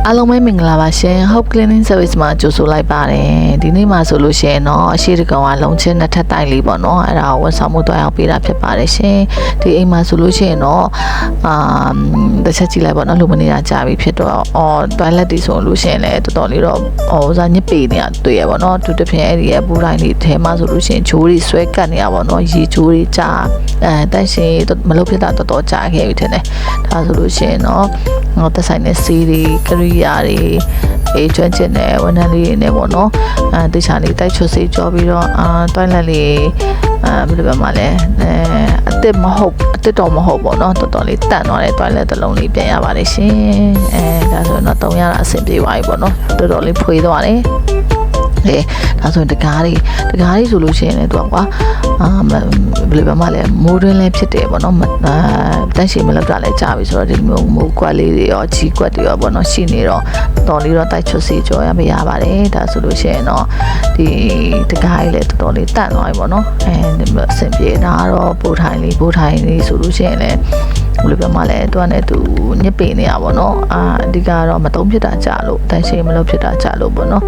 အားလုံးပဲမင်္ဂလာပါရှင် Hope Cleaning Service မှာကြိုဆိုလိုက်ပါတယ်ဒီနေ့မှာဆိုလို့ရှိရင်တော့အရှိတကောင်ကလုံးချင်းနှစ်ထပ်တိုင်လေးပေါ့နော်အဲ့ဒါကိုဝန်ဆောင်မှုတွားရောက်ပေးတာဖြစ်ပါတယ်ရှင်ဒီအိမ်မှာဆိုလို့ရှိရင်တော့တစ်ချက်ကြည့်လိုက်ပေါ့နော်လူမနေတာကြာပြီဖြစ်တော့toilet တွေဆိုလို့ရှိရင်လည်းတော်တော်လေးတော့ဥစားညစ်ပေနေတာတွေ့ရပေါ့နော်သူတစ်ပြင်အဲ့ဒီရဲ့ဘူးတိုင်းလေးထဲမှာဆိုလို့ရှိရင်ဂျိုးတွေဆွဲကတ်နေရပေါ့နော်ရေဂျိုးတွေကြာတန့်ရှင်မလုပ်ဖြစ်တာတော်တော်ကြာခဲ့ပြီထင်တယ်ဒါဆိုလို့ရှိရင်တော့သက်ဆိုင်တဲ့စီးတွေကရိယာတွေအေးကျွမ်းကျင်တဲ့ဝန်ထမ်းလေးတွေနဲ့ပေါ့နော်တခြားလေးတိုက်ချွတ်စေကြောပြီးတော့toilet လေးဘယ်လိုပြောမှလဲအစ်စ်တော့မဟုတ်ပေါ့နော်တော်တော်လေးတန့်သွားတဲ့ toilet တစ်လုံးလေးပြန်ရပါတယ်ရှင်ဒါဆိုရင်တော့တုံးရတာအဆင်ပြေသွားပြီပေါ့နော်တော်တော်လေးဖွေးသွားတယ်ဒါဆိုရင်တကားတွေဆိုလို့ရှိရင်လည်းသူကကွာဘယ်လိုပြောမှလဲမိုးတွင်းလည်းဖြစ်တယ်ပေါ့နော်တန့်ရှည်မလောက်တာလည်းကြာပြီဆိုတော့ဒီမျိုးမိုးကွက်လေးတွေရောကြီးကွက်တွေရောပေါ့နော်ရှိနေတော့တော်လေးတော့တိုက်ချွတ်စီကြောရမရပါတယ်ဒါဆိုလို့ရှိရင်တော့ဒီတကားကြီးလည်းတော်တော်လေးတန့်သွားပြီပေါ့နော်ဒီမျိုးအဆင်ပြေတာတော့ပိုးထိုင်လေးဆိုလို့ရှိရင်လည်းဘယ်လိုပြောမှလဲသူကလည်းသူညစ်ပေနေရပါတော့အဓိကတော့မတုံးဖြစ်တာကြာလို့တန့်ရှည်မလောက်ဖြစ်တာကြာလို့ပေါ့နော်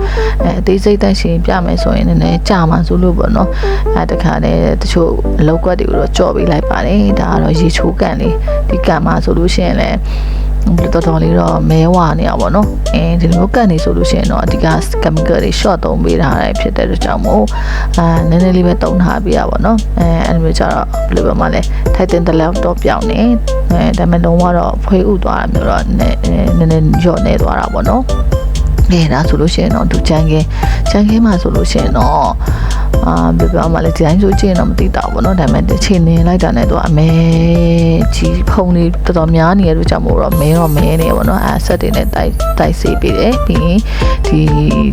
အသေးစိတ်တန့်ရှည်ပြမယ်ဆိုရင်လည်းကြာမှဆိုလို့ပေါ့နော်တခါတည်းတချို့အလောက်ကွက်တွေကိုတော့ကြော်ပေးလိုက်ပါတယ်ဒါကတော့ရေချိုးကန်လေးဒီကန်မှာဆိုလို့ရှိရင်လည်းတော်တော်လေးတော့မဲဝါနေရပါတော့ဒီလိုကန်နေဆိုလို့ရှိရင်တော့အဓိက chemical တွေ short သုံးပေးထားတာဖြစ်တဲ့အတွက်ကြောင့်မို့နည်းနည်းလေးပဲသုံးထားပေးရပါတော့အဲ့လိုမျိုးကျတော့ဘယ်လိုပြောမှလဲထိုက်တဲ့လောက်တော့ပြောင်းနေဒါပေမဲ့လုံးဝတော့ဖွေးဥသွားတာမျိုးတော့နည်းနည်းညော့နေသွားတာပေါ့နော်ဒါဆိုလို့ရှိရင်တော့သူချန်ကဲမှာဆိုလို့ရှိရင်တော့ဘယ်ပြောမှလဲဒီတိုင်းဆိုကြည့်ရင်တော့မသိတော့ဘူးเนาะဒါပေမဲ့ချိန်နေလိုက်တာနဲ့သူကအမဲကြီးဖုံလေးတော်တော်များနေရလို့ကြောင့်မို့တော့မဲနေပေါ့เนาะဆက်တွေနဲ့တိုက်စေးပေးတယ်ပြီးရင်ဒီ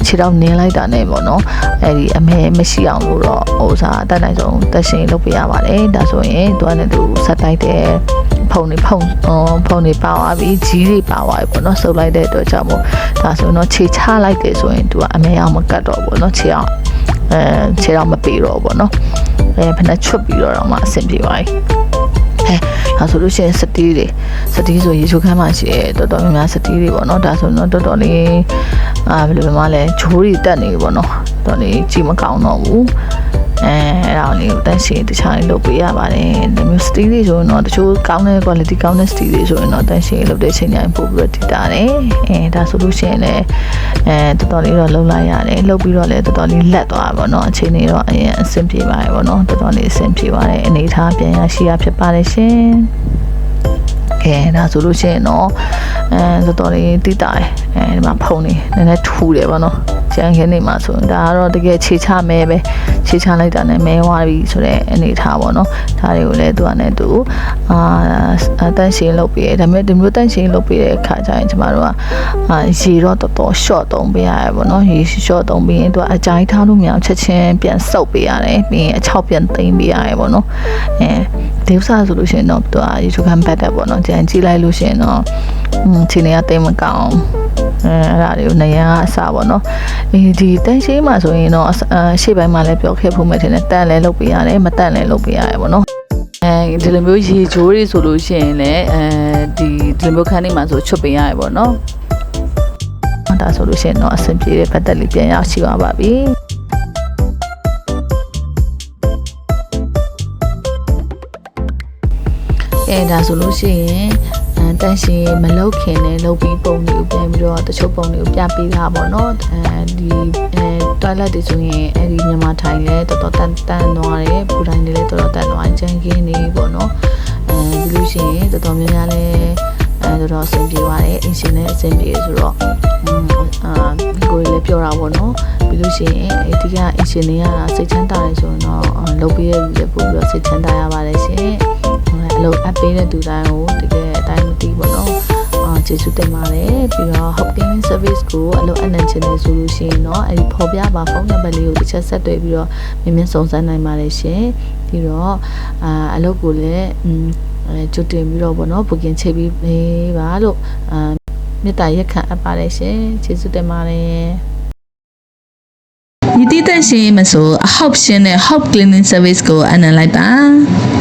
ခြေထောက်နင်းလိုက်တာနဲ့ပေါ့เนาะအဲ့ဒီအမဲမရှိအောင်လို့တော့ဟိုစားအတတ်နိုင်ဆုံးတက်ရှင်လုပ်ပေးရပါတယ်ဒါဆိုရင်သူကလည်းသူဆက်တိုက်တယ်ဖုံနေပါသွားပြီကြီးတွေပါသွားပြီပေါ့နော်ဆုပ်လိုက်တဲ့အတွက်ကြောင့်မို့ဒါဆိုတော့ခြေချလိုက်တယ်ဆိုရင်သူကအမဲအောင်မကတ်တော့ဘူးနော်ခြေအောင်မပေတော့ဘူးနော်ဖက်နဲ့ချွတ်ပြီးတော့မှအဆင်ပြေပါပြီဒါဆိုလို့ရှိရင်စတီးဆိုရေချိုးခန်းမှာရှိရဲတော်တော်များများစတီးတွေပေါ့နော်ဒါဆိုတော့တော်တော်လေးဘယ်လိုမှလဲဂျိုးတွေတက်နေပေါ့နော်တော်လေးကြည့်မကောင်းတော့ဘူးအဲ့ဒါလေးကိုတန်းရှည်တခြားလေးလုပ်ပေးရပါတယ်ဒီမျိုးစတီးတွေဆိုရင်တော့တချို့ကောင်းတဲ့ quality ကောင်းတဲ့စတီးတွေဆိုရင်တော့တန်းရှည်လုပ်တဲ့ချိန်တိုင်းပို့ပြီးတော့တည်တာတယ်ဒါဆိုလို့ရှိရင်လည်းတော်တော်လေးတော့လုပ်လိုက်ရတယ်လုပ်ပြီးတော့လည်းတော်တော်လေးလက်သွားပါတော့အချိန်လေးတော့အရင်အဆင်ပြေပါတယ်ပေါ့နော်တော်တော်လေးအဆင်ပြေပါတယ်အနေထားပြန်ရရှိရဖြစ်ပါတယ်ရှင်ဒါဆိုလို့ရှိရင်တော့တော်တော်လေးတည်တာတယ်ဒီမှာဖုံနေနည်းနည်းထူတယ်ပေါ့နော်ကျန်ခင်းနေမှာဆိုရင်ဒါကတော့တကယ်ခြေချမဲပဲခြေချလိုက်တာနဲ့မဲဝါပြီဆိုတဲ့အနေထားပေါ့နော်ဒါတွေကိုလည်းသူကလည်းသူတန့်ရှင်းလုပ်ပေးတယ်ဒါပေမဲ့ဒီမျိုးတန့်ရှင်းလုပ်ပေးတဲ့အခါကျရင်ကျမတို့ကရေတော့တော်တော် short သုံးပေးရတယ်ပေါ့နော်ရေ short သုံးပေးရင်သူကအကြိုက်ထားလို့မရအောင်ချက်ချင်းပြန်စုပ်ပေးရတယ်ပြီးရင်အချောက်ပြန်သိမ်းပေးရတယ်ပေါ့နော်ဒီဥစားဆိုလို့ရှိရင်တော့သူကရေချိုးခန်းဘက်တက်ပေါ့နော်ကြည့်လိုက်လို့ရှိရင်တော့ခြေနေရသိမ်းမကောင်းအဲ့ဒါတွေကိုနေရအစားပေါ့နော်ဒီတန်းရှိမှဆိုရင်တော့ရှေ့ပိုင်းမှာလည်းပြောခဲ့ဖို့မဲ့တယ်တန်လည်းလုပ်ပေးရတယ်မတန်လည်းလုပ်ပေးရတယ်ပေါ့နော်ဒီလိုမျိုးရေချိုးတွေဆိုလို့ရှိရင်လည်းဒီလိုမျိုးခန်းနေမှာဆိုချွတ်ပေးရတယ်ပေါ့နော်ဒါဆိုလို့ရှိရင်တော့အဆင်ပြေတဲ့ပတ်သက်လေးပြန်ရောက်ရှိပါပါပြီဒါဆိုလို့ရှိရင်တန့်ရှည်မလုပ်ခင်နဲ့လုပ်ပြီးပုံတွေကိုပြန်ပြီးတော့တချို့ပုံတွေကိုပြပေးတာပေါ့နော်ဒီtoilet တွေဆိုရင်အဲ့ဒီမြန်မာထိုင်လဲတော်တော်တန်သွားတယ်ပူတိုင်းတွေလည်းတော်တော်တန်သွားကျန်ခင်းနေပေါ့နော်ဒီလိုရှိရင်တော်တော်များများလဲတော်တော်အဆင်ပြေပါတယ်အင်ရှင်နဲ့အဆင်ပြေဆိုတော့ကိုယ်လည်းပြောတာပေါ့နော်ပြီးလို့ရှိရင်အဓိကအင်ရှင်တွေရတာစိတ်ချမ်းသာတယ်ဆိုရင်တော့လုပ်ပေးတဲ့လူတွေပို့ပြီးတော့စိတ်ချမ်းသာရပါတယ်ရှင်အလုပ်အပ်ပေးတဲ့သူတိုင်းကိုတကယ်အတိုင်းမသိပေါ့နော်ကျေးဇူးတင်ပါတယ်ပြီးတော့ Hope Cleaning Service ကိုအလုပ်အနှံချင်တယ်ဆိုလို့ရှိရင်တော့အဲဒီဖော်ပြပါဖုန်းနံပါတ်လေးကိုတစ်ချက်ဆက်သွယ်ပြီးတော့မြင်စုံစမ်းနိုင်ပါတယ်ရှင်ပြီးတော့အလုပ်ကိုလည်းကြိုတင်ပြီးတော့ပေါ့နော် booking ချိန်ပြီးပါလို့မေတ္တာရက်ခံအပ်ပါတယ်ရှင်ကျေးဇူးတင်ပါတယ်ဒီတည်တဲ့ရှင်မဆို Hope ရှင်နဲ့ Hope Cleaning Service ကိုအနံလိုက်ပါ